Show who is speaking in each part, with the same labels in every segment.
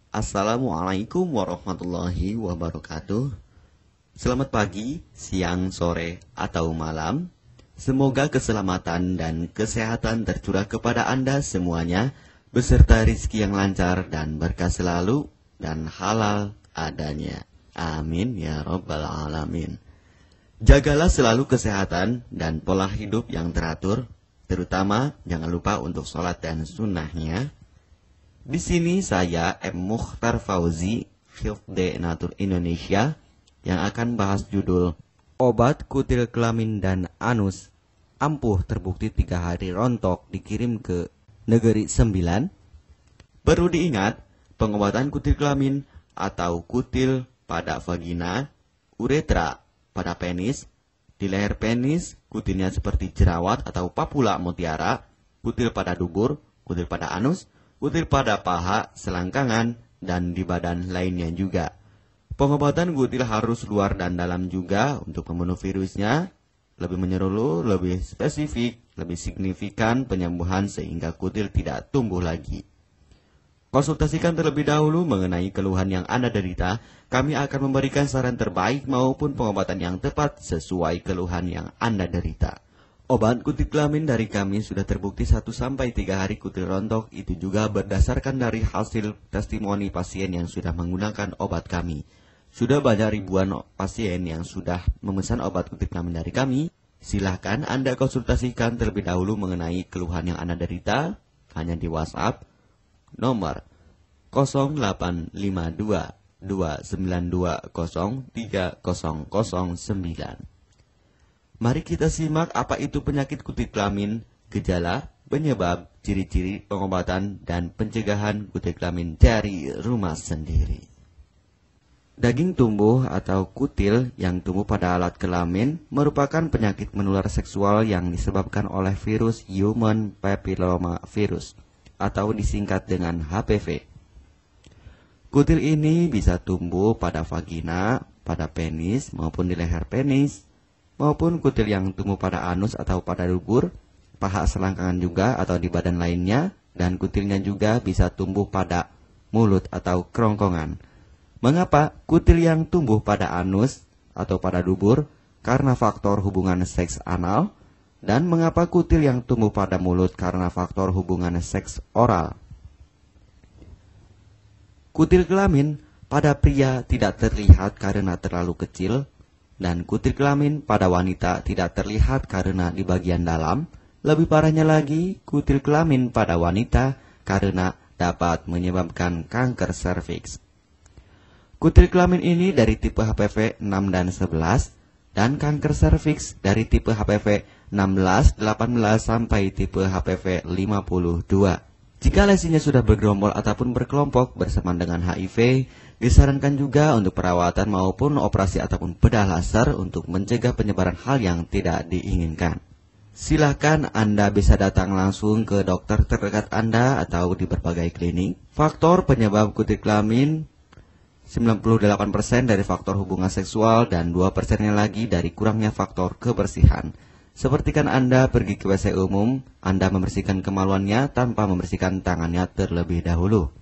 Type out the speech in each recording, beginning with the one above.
Speaker 1: Assalamualaikum warahmatullahi wabarakatuh. Selamat pagi, siang, sore, atau malam. Semoga keselamatan dan kesehatan tercurah kepada Anda semuanya, beserta rizki yang lancar dan berkah selalu, dan halal adanya. Amin ya rabbal alamin. Jagalah selalu kesehatan dan pola hidup yang teratur, terutama jangan lupa untuk sholat dan sunnahnya. Di sini saya M. Mukhtar Fauzi, Hifdz Natur Indonesia, yang akan bahas judul Obat Kutil Kelamin dan Anus ampuh terbukti 3 hari rontok dikirim ke negeri 9. Perlu diingat, pengobatan kutil kelamin atau kutil pada vagina, uretra pada penis, di leher penis, kutilnya seperti jerawat atau papula mutiara, kutil pada dubur, kutil pada anus, kutil pada paha, selangkangan, dan di badan lainnya juga. Pengobatan kutil harus luar dan dalam juga untuk membunuh virusnya, lebih menyeluruh, lebih spesifik, lebih signifikan penyembuhan sehingga kutil tidak tumbuh lagi. Konsultasikan terlebih dahulu mengenai keluhan yang Anda derita, kami akan memberikan saran terbaik maupun pengobatan yang tepat sesuai keluhan yang Anda derita. Obat kutil kelamin dari kami sudah terbukti 1-3 hari kutil rontok, itu juga berdasarkan dari hasil testimoni pasien yang sudah menggunakan obat kami. Sudah banyak ribuan pasien yang sudah memesan obat kutil kelamin dari kami. Silahkan Anda konsultasikan terlebih dahulu mengenai keluhan yang Anda derita, hanya di WhatsApp nomor 0852 292 03009. Mari kita simak apa itu penyakit kutil kelamin, gejala, penyebab, ciri-ciri, pengobatan, dan pencegahan kutil kelamin dari rumah sendiri. Daging tumbuh atau kutil yang tumbuh pada alat kelamin merupakan penyakit menular seksual yang disebabkan oleh virus Human Papilloma Virus atau disingkat dengan HPV. Kutil ini bisa tumbuh pada vagina, pada penis, maupun di leher penis, maupun kutil yang tumbuh pada anus atau pada dubur, paha selangkangan juga atau di badan lainnya, dan kutilnya juga bisa tumbuh pada mulut atau kerongkongan. Mengapa kutil yang tumbuh pada anus atau pada dubur? Karena faktor hubungan seks anal. Dan mengapa kutil yang tumbuh pada mulut? Karena faktor hubungan seks oral. Kutil kelamin pada pria tidak terlihat karena terlalu kecil, dan kutil kelamin pada wanita tidak terlihat karena di bagian dalam. Lebih parahnya lagi, kutil kelamin pada wanita karena dapat menyebabkan kanker serviks. Kutil kelamin ini dari tipe HPV 6 dan 11, dan kanker serviks dari tipe HPV 16, 18, sampai tipe HPV 52. Jika lesinya sudah bergerombol ataupun berkelompok bersamaan dengan HIV, disarankan juga untuk perawatan maupun operasi ataupun bedah laser untuk mencegah penyebaran hal yang tidak diinginkan. Silakan Anda bisa datang langsung ke dokter terdekat Anda atau di berbagai klinik. Faktor penyebab kutil kelamin 98% dari faktor hubungan seksual dan 2%-nya lagi dari kurangnya faktor kebersihan. Sepertikan Anda pergi ke WC umum, Anda membersihkan kemaluannya tanpa membersihkan tangannya terlebih dahulu.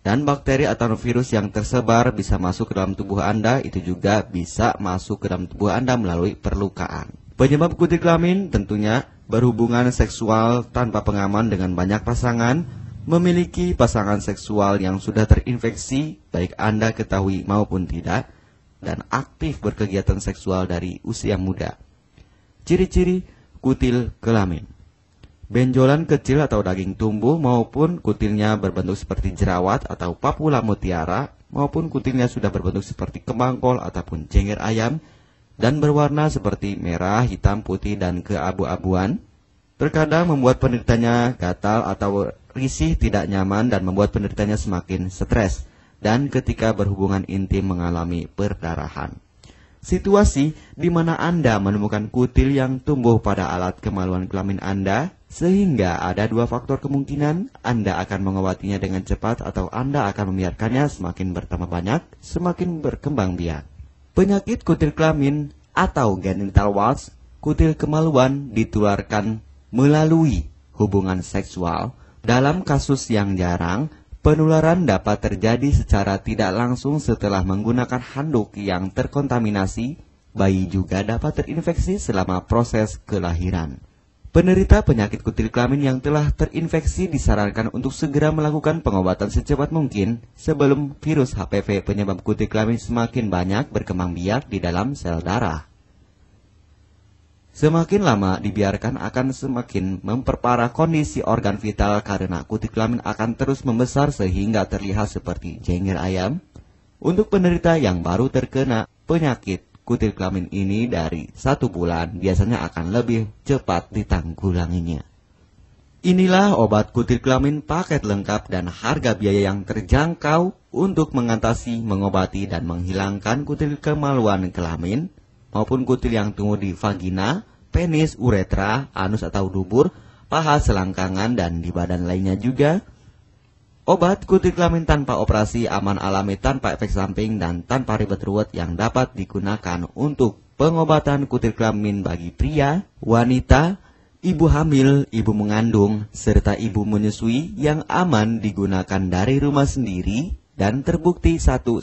Speaker 1: Dan bakteri atau virus yang tersebar bisa masuk ke dalam tubuh Anda, itu juga bisa masuk ke dalam tubuh Anda melalui perlukaan. Penyebab kutil kelamin tentunya berhubungan seksual tanpa pengaman dengan banyak pasangan, memiliki pasangan seksual yang sudah terinfeksi, baik Anda ketahui maupun tidak, dan aktif berkegiatan seksual dari usia muda. Ciri-ciri kutil kelamin: benjolan kecil atau daging tumbuh maupun kutilnya berbentuk seperti jerawat atau papula mutiara, maupun kutilnya sudah berbentuk seperti kembang kol ataupun cengir ayam dan berwarna seperti merah, hitam, putih, dan keabu-abuan. Terkadang membuat penderitanya gatal atau risih, tidak nyaman, dan membuat penderitanya semakin stres, dan ketika berhubungan intim mengalami perdarahan. Situasi di mana Anda menemukan kutil yang tumbuh pada alat kemaluan kelamin Anda, sehingga ada 2 faktor kemungkinan: Anda akan mengobatinya dengan cepat atau Anda akan membiarkannya semakin bertambah banyak, semakin berkembang biak. Penyakit kutil kelamin atau genital warts, kutil kemaluan, ditularkan melalui hubungan seksual. Dalam kasus yang jarang, Penularan dapat terjadi secara tidak langsung setelah menggunakan handuk yang terkontaminasi. Bayi juga dapat terinfeksi selama proses kelahiran. Penderita penyakit kutil kelamin yang telah terinfeksi disarankan untuk segera melakukan pengobatan secepat mungkin sebelum virus HPV penyebab kutil kelamin semakin banyak berkembang biak di dalam sel darah. Semakin lama dibiarkan akan semakin memperparah kondisi organ vital karena kutil kelamin akan terus membesar sehingga terlihat seperti jengger ayam. Untuk penderita yang baru terkena penyakit kutil kelamin ini dari 1 bulan biasanya akan lebih cepat ditanggulanginya. Inilah obat kutil kelamin paket lengkap dan harga biaya yang terjangkau untuk mengatasi, mengobati, dan menghilangkan kutil kemaluan kelamin maupun kutil yang tumbuh di vagina, penis, uretra, anus atau dubur, paha, selangkangan, dan di badan lainnya juga. Obat kutil kelamin tanpa operasi, aman alami, tanpa efek samping, dan tanpa ribet ruwet yang dapat digunakan untuk pengobatan kutil kelamin bagi pria, wanita, ibu hamil, ibu mengandung, serta ibu menyusui yang aman digunakan dari rumah sendiri dan terbukti 1-3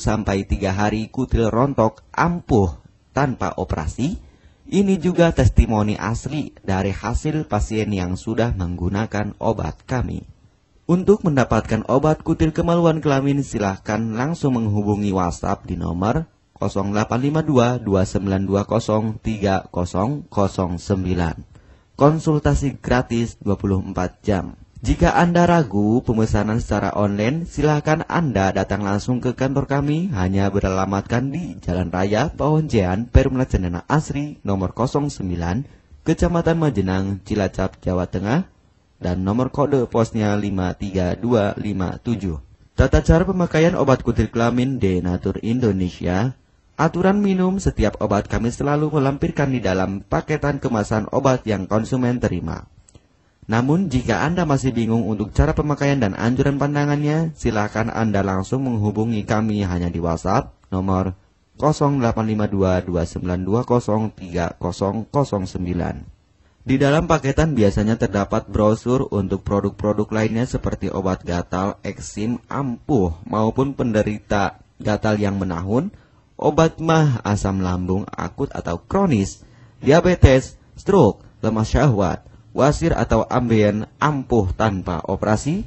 Speaker 1: hari kutil rontok ampuh tanpa operasi. Ini juga testimoni asli dari hasil pasien yang sudah menggunakan obat kami. Untuk mendapatkan obat kutil kemaluan kelamin silahkan langsung menghubungi WhatsApp di nomor 0852 2920 3009. Konsultasi gratis 24 jam. Jika Anda ragu pemesanan secara online, silakan Anda datang langsung ke kantor kami, hanya beralamatkan di Jalan Raya Pahonjean, Perumna Cendana Asri, nomor 09, Kecamatan Majenang, Cilacap, Jawa Tengah, dan nomor kode posnya 53257. Tata cara pemakaian obat kutil kelamin Denatur Indonesia. Aturan minum setiap obat kami selalu melampirkan di dalam paketan kemasan obat yang konsumen terima. Namun, jika Anda masih bingung untuk cara pemakaian dan anjuran pandangannya, silakan Anda langsung menghubungi kami hanya di WhatsApp nomor 0852 2920 3009. Di dalam paketan biasanya terdapat brosur untuk produk-produk lainnya seperti obat gatal, eksim, ampuh, maupun penderita gatal yang menahun, obat mah, asam lambung akut atau kronis, diabetes, stroke, lemah syahwat, wasir atau ambien ampuh tanpa operasi,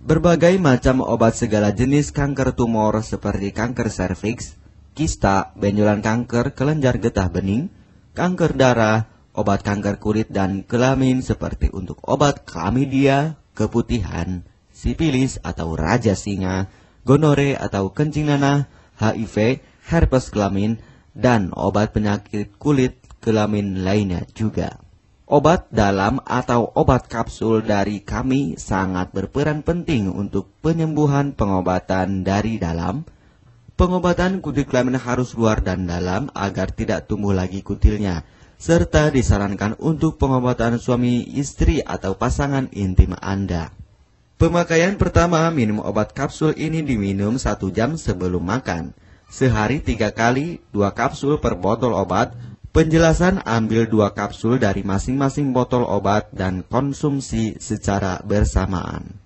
Speaker 1: berbagai macam obat segala jenis kanker tumor seperti kanker serviks, kista, benjolan kanker, kelenjar getah bening, kanker darah, obat kanker kulit dan kelamin seperti untuk obat klamidia, keputihan, sipilis atau raja singa, gonore atau kencing nanah, HIV, herpes kelamin, dan obat penyakit kulit kelamin lainnya juga. Obat dalam atau obat kapsul dari kami sangat berperan penting untuk penyembuhan pengobatan dari dalam. Pengobatan kutil kelamin harus luar dan dalam agar tidak tumbuh lagi kutilnya, serta disarankan untuk pengobatan suami, istri, atau pasangan intim Anda. Pemakaian pertama, minum obat kapsul ini diminum 1 jam sebelum makan. Sehari 3 kali, 2 kapsul per botol obat. Penjelasan, ambil 2 kapsul dari masing-masing botol obat dan konsumsi secara bersamaan.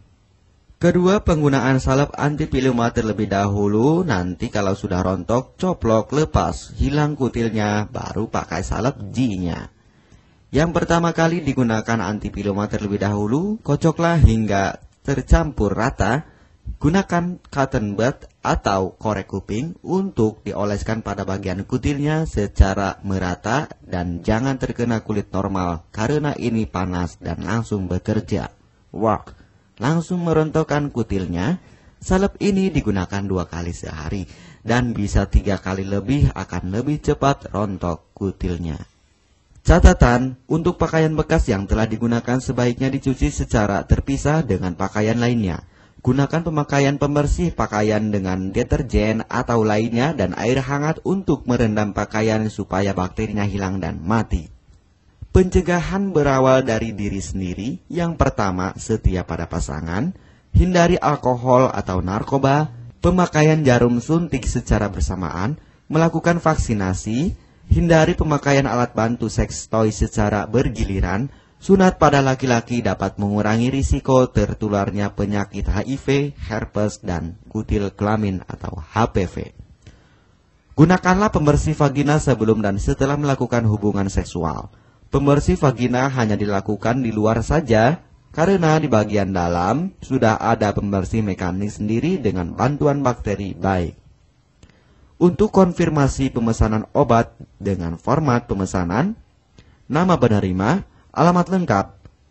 Speaker 1: Kedua, penggunaan salep antipiluma terlebih dahulu, nanti kalau sudah rontok, coplok, lepas, hilang kutilnya, baru pakai salep G-nya. Yang pertama kali digunakan antipiluma terlebih dahulu, kocoklah hingga tercampur rata. Gunakan cotton bud atau korek kuping untuk dioleskan pada bagian kutilnya secara merata dan jangan terkena kulit normal karena ini panas dan langsung bekerja. Langsung merontokkan kutilnya. Salep ini digunakan 2 kali sehari dan bisa 3 kali lebih akan lebih cepat rontok kutilnya. Catatan, untuk pakaian bekas yang telah digunakan sebaiknya dicuci secara terpisah dengan pakaian lainnya. Gunakan pemakaian pembersih pakaian dengan deterjen atau lainnya dan air hangat untuk merendam pakaian supaya bakterinya hilang dan mati. Pencegahan berawal dari diri sendiri. Yang pertama, setia pada pasangan, hindari alkohol atau narkoba, pemakaian jarum suntik secara bersamaan, melakukan vaksinasi, hindari pemakaian alat bantu seks toy secara bergiliran, Sunat pada laki-laki dapat mengurangi risiko tertularnya penyakit HIV, herpes, dan kutil kelamin atau HPV. Gunakanlah pembersih vagina sebelum dan setelah melakukan hubungan seksual. Pembersih vagina hanya dilakukan di luar saja, karena di bagian dalam sudah ada pembersih mekanik sendiri dengan bantuan bakteri baik. Untuk konfirmasi pemesanan obat dengan format pemesanan, nama penerima, alamat lengkap,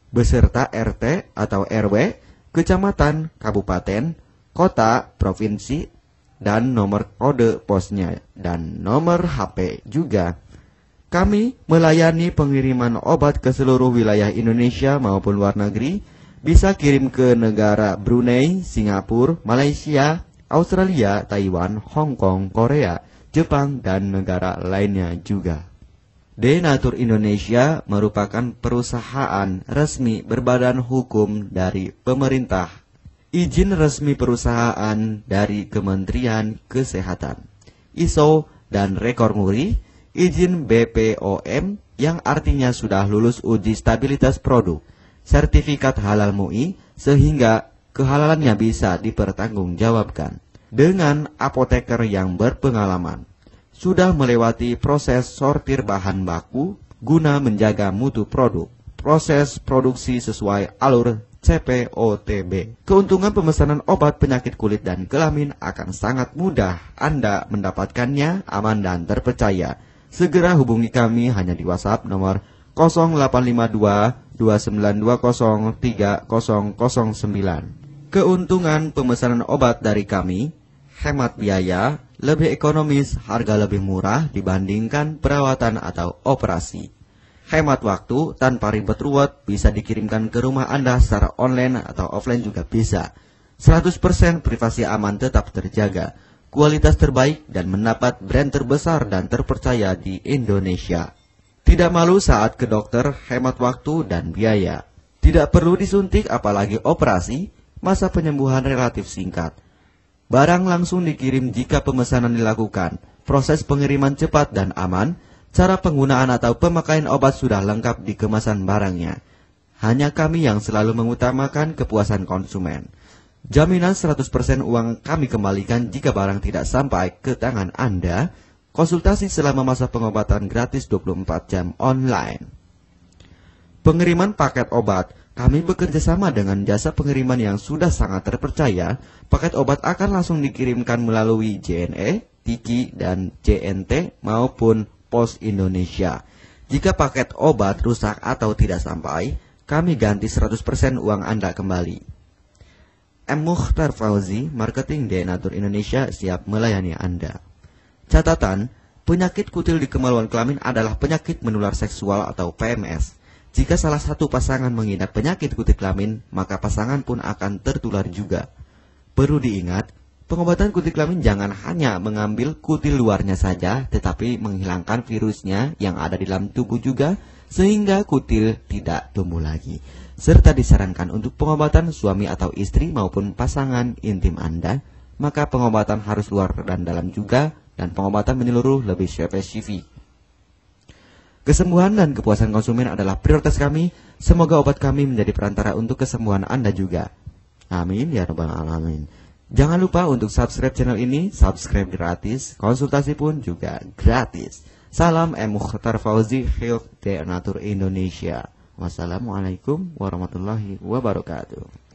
Speaker 1: beserta RT atau RW, kecamatan, kabupaten, kota, provinsi, dan nomor kode posnya, dan nomor HP juga. Kami melayani pengiriman obat ke seluruh wilayah Indonesia maupun luar negeri, bisa kirim ke negara Brunei, Singapura, Malaysia, Australia, Taiwan, Hong Kong, Korea, Jepang, dan negara lainnya juga. Denatur Indonesia merupakan perusahaan resmi berbadan hukum dari pemerintah. Izin resmi perusahaan dari Kementerian Kesehatan, ISO dan rekor muri, izin BPOM yang artinya sudah lulus uji stabilitas produk, sertifikat halal MUI sehingga kehalalannya bisa dipertanggungjawabkan. Dengan apoteker yang berpengalaman, sudah melewati proses sortir bahan baku guna menjaga mutu produk, proses produksi sesuai alur CPOTB. Keuntungan pemesanan obat penyakit kulit dan kelamin akan sangat mudah Anda mendapatkannya aman dan terpercaya. Segera hubungi kami hanya di WhatsApp nomor 0852 2920 3009. Keuntungan pemesanan obat dari kami, hemat biaya, lebih ekonomis, harga lebih murah dibandingkan perawatan atau operasi. Hemat waktu tanpa ribet ruwet, bisa dikirimkan ke rumah Anda secara online atau offline juga bisa. 100% privasi aman tetap terjaga, kualitas terbaik dan mendapat brand terbesar dan terpercaya di Indonesia. Tidak malu saat ke dokter, hemat waktu dan biaya. Tidak perlu disuntik apalagi operasi, masa penyembuhan relatif singkat. Barang langsung dikirim jika pemesanan dilakukan. Proses pengiriman cepat dan aman. Cara penggunaan atau pemakaian obat sudah lengkap di kemasan barangnya. Hanya kami yang selalu mengutamakan kepuasan konsumen. Jaminan 100% uang kami kembalikan jika barang tidak sampai ke tangan Anda. Konsultasi selama masa pengobatan gratis 24 jam online. Pengiriman paket obat. Kami bekerja sama dengan jasa pengiriman yang sudah sangat terpercaya. Paket obat akan langsung dikirimkan melalui JNE, Tiki, dan JNT maupun Pos Indonesia. Jika paket obat rusak atau tidak sampai, kami ganti 100% uang Anda kembali. M. Mukhtar Fauzi, Marketing Denatur Indonesia, siap melayani Anda. Catatan, penyakit kutil di kemaluan kelamin adalah penyakit menular seksual atau PMS. Jika salah satu pasangan mengidap penyakit kutil kelamin, maka pasangan pun akan tertular juga. Perlu diingat, pengobatan kutil kelamin jangan hanya mengambil kutil luarnya saja, tetapi menghilangkan virusnya yang ada di dalam tubuh juga, sehingga kutil tidak tumbuh lagi. Serta disarankan untuk pengobatan suami atau istri maupun pasangan intim Anda, maka pengobatan harus luar dan dalam juga, dan pengobatan menyeluruh lebih spesifik. Kesembuhan dan kepuasan konsumen adalah prioritas kami. Semoga obat kami menjadi perantara untuk kesembuhan Anda juga. Amin ya rabbal alamin. Jangan lupa untuk subscribe channel ini, subscribe gratis, konsultasi pun juga gratis. Salam M. Mukhtar Fauzi, Health Denatur Indonesia. Wassalamualaikum warahmatullahi wabarakatuh.